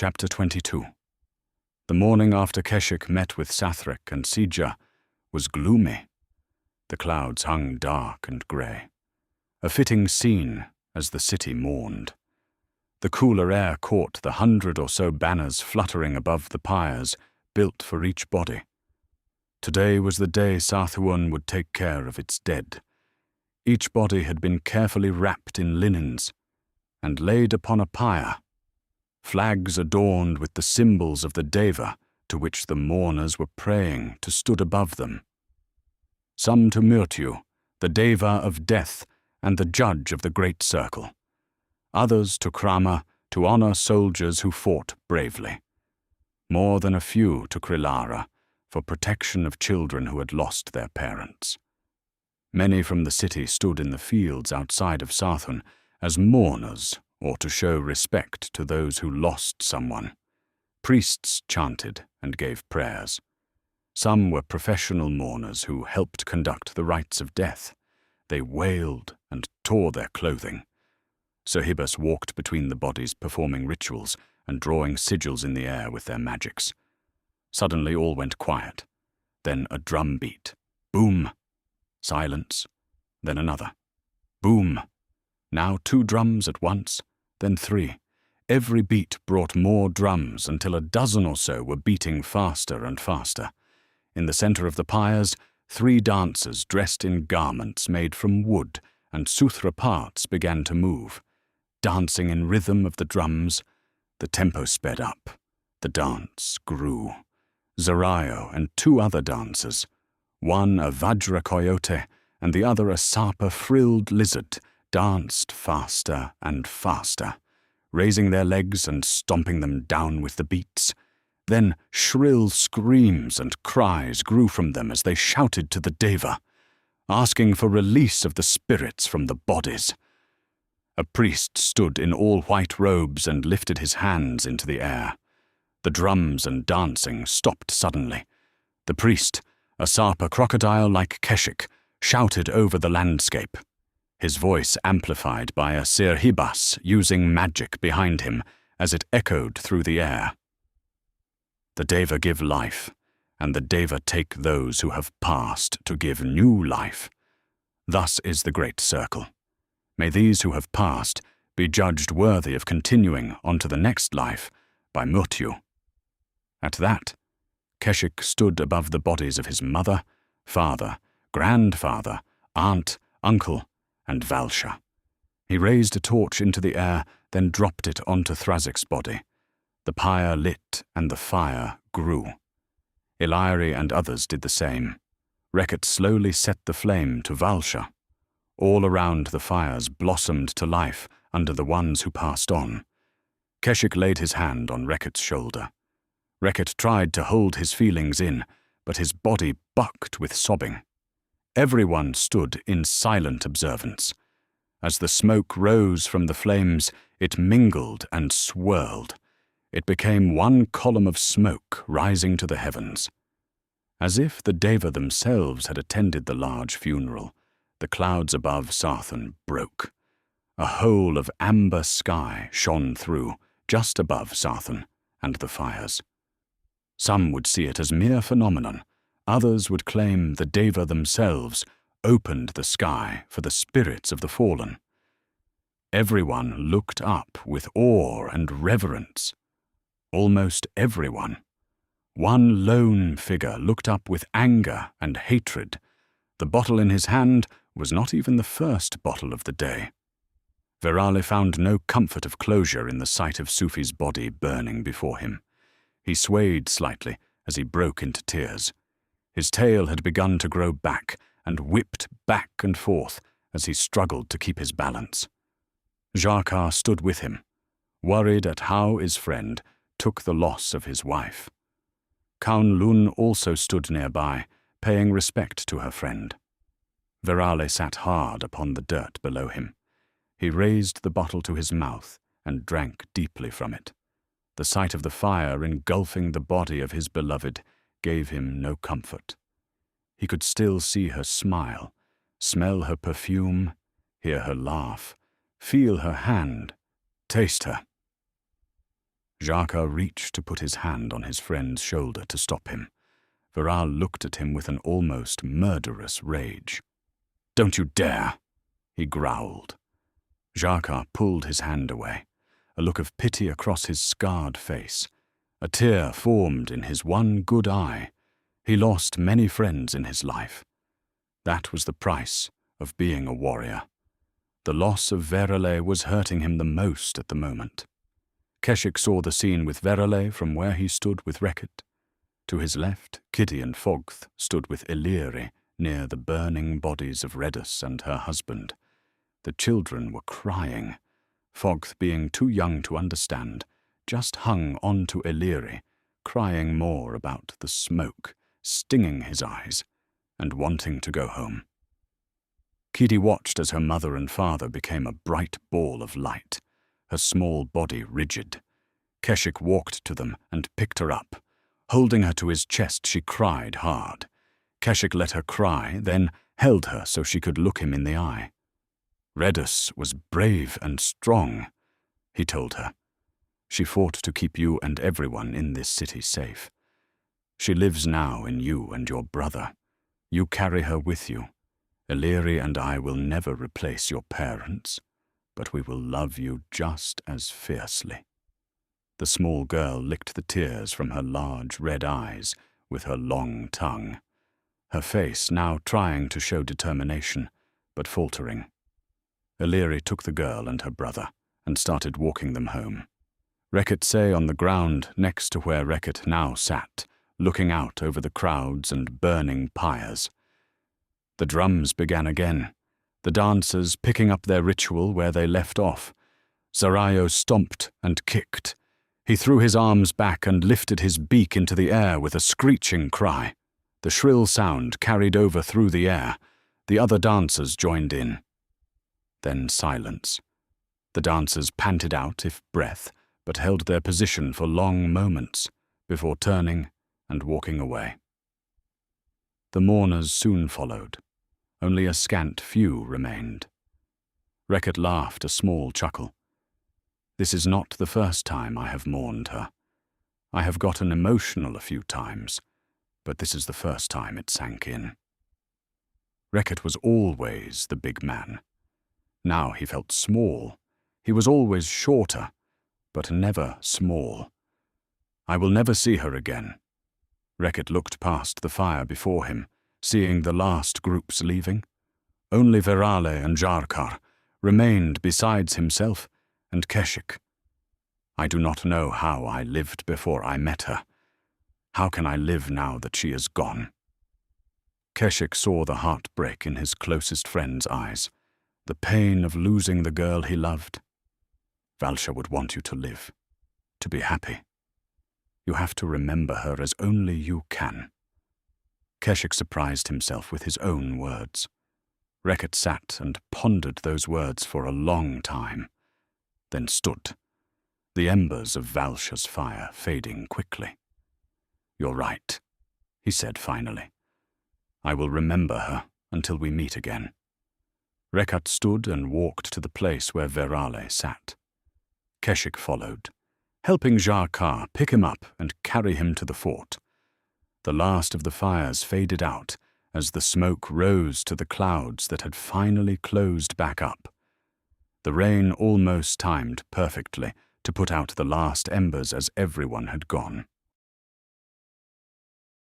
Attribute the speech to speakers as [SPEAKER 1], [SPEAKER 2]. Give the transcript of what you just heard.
[SPEAKER 1] Chapter 22. The morning after Keshik met with Sathric and Sija was gloomy. The clouds hung dark and grey, a fitting scene as the city mourned. The cooler air caught the 100 or so banners fluttering above the pyres built for each body. Today was the day Sathuan would take care of its dead. Each body had been carefully wrapped in linens and laid upon a pyre. Flags adorned with the symbols of the Deva to which the mourners were praying stood above them. Some to Murtyu, the Deva of death and the judge of the great circle. Others to Krama, to honor soldiers who fought bravely. More than a few to Krilara, for protection of children who had lost their parents. Many from the city stood in the fields outside of Sathun as mourners, or to show respect to those who lost someone. Priests chanted and gave prayers. Some were professional mourners who helped conduct the rites of death. They wailed and tore their clothing. Suhibas walked between the bodies performing rituals and drawing sigils in the air with their magics. Suddenly all went quiet. Then a drum beat. Boom! Silence. Then another. Boom! Now 2 drums at once, then 3. Every beat brought more drums until a dozen or so were beating faster and faster. In the center of the pyres, 3 dancers dressed in garments made from wood and sutra parts began to move. Dancing in rhythm of the drums, the tempo sped up. The dance grew. Zarayo and 2 other dancers, one a Vajra coyote and the other a Sapa frilled lizard, danced faster and faster, raising their legs and stomping them down with the beats. Then shrill screams and cries grew from them as they shouted to the Deva, asking for release of the spirits from the bodies. A priest stood in all white robes and lifted his hands into the air. The drums and dancing stopped suddenly. The priest, a Sapa crocodile like Keshik, shouted over the landscape, his voice amplified by a Sirhibas using magic behind him as it echoed through the air. The Deva give life, and the Deva take those who have passed to give new life. Thus is the great circle. May these who have passed be judged worthy of continuing on to the next life by Murtyu. At that, Keshik stood above the bodies of his mother, father, grandfather, aunt, uncle, and Valsha. He raised a torch into the air, then dropped it onto Thrazik's body. The pyre lit and the fire grew. Ilairi and others did the same. Reket slowly set the flame to Valsha. All around the fires blossomed to life under the ones who passed on. Keshik laid his hand on Reket's shoulder. Reket tried to hold his feelings in, but his body bucked with sobbing. Everyone stood in silent observance. As the smoke rose from the flames, it mingled and swirled. It became one column of smoke rising to the heavens. As if the Deva themselves had attended the large funeral, the clouds above Sathun broke. A hole of amber sky shone through, just above Sathun and the fires. Some would see it as mere phenomenon. Others would claim the Deva themselves opened the sky for the spirits of the fallen. Everyone looked up with awe and reverence. Almost everyone. One lone figure looked up with anger and hatred. The bottle in his hand was not even the first bottle of the day. Virale found no comfort of closure in the sight of Sufi's body burning before him. He swayed slightly as he broke into tears. His tail had begun to grow back and whipped back and forth as he struggled to keep his balance. Jarkar stood with him, worried at how his friend took the loss of his wife. Kaun-Lun also stood nearby, paying respect to her friend. Virale sat hard upon the dirt below him. He raised the bottle to his mouth and drank deeply from it. The sight of the fire engulfing the body of his beloved gave him no comfort. He could still see her smile, smell her perfume, hear her laugh, feel her hand, taste her. Jaka reached to put his hand on his friend's shoulder to stop him. Viral looked at him with an almost murderous rage. "Don't you dare!" he growled. Jaka pulled his hand away, a look of pity across his scarred face. A tear formed in his one good eye. He lost many friends in his life. That was the price of being a warrior. The loss of Verale was hurting him the most at the moment. Keshik saw the scene with Verale from where he stood with Reket. To his left, Kitty and Fogth stood with Illyri near the burning bodies of Redus and her husband. The children were crying. Fogth, being too young to understand, just hung on to Illyri, crying more about the smoke, stinging his eyes, and wanting to go home. Kitty watched as her mother and father became a bright ball of light, her small body rigid. Keshik walked to them and picked her up. Holding her to his chest, she cried hard. Keshik let her cry, then held her so she could look him in the eye. "Redus was brave and strong," he told her. "She fought to keep you and everyone in this city safe. She lives now in you and your brother. You carry her with you. Illyri and I will never replace your parents, but we will love you just as fiercely." The small girl licked the tears from her large red eyes with her long tongue, her face now trying to show determination, but faltering. Illyri took the girl and her brother and started walking them home. Reket sat on the ground next to where Reket now sat, looking out over the crowds and burning pyres. The drums began again, the dancers picking up their ritual where they left off. Zarayo stomped and kicked. He threw his arms back and lifted his beak into the air with a screeching cry. The shrill sound carried over through the air. The other dancers joined in. Then silence. The dancers panted out, if breath, but held their position for long moments before turning and walking away. The mourners soon followed. Only a scant few remained. Reket laughed a small chuckle. "This is not the first time I have mourned her. I have gotten emotional a few times, but this is the first time it sank in." Reket was always the big man. Now he felt small. He was always shorter, but never small. "I will never see her again." Reket looked past the fire before him, seeing the last groups leaving. Only Verale and Jarkar remained besides himself and Keshik. "I do not know how I lived before I met her. How can I live now that she is gone?" Keshik saw the heartbreak in his closest friend's eyes, the pain of losing the girl he loved. "Valsha would want you to live, to be happy. You have to remember her as only you can." Keshik surprised himself with his own words. Reket sat and pondered those words for a long time, then stood, the embers of Valsha's fire fading quickly. "You're right," he said finally. "I will remember her until we meet again." Reket stood and walked to the place where Verale sat. Keshik followed, helping Jarkar pick him up and carry him to the fort. The last of the fires faded out as the smoke rose to the clouds that had finally closed back up. The rain almost timed perfectly to put out the last embers as everyone had gone.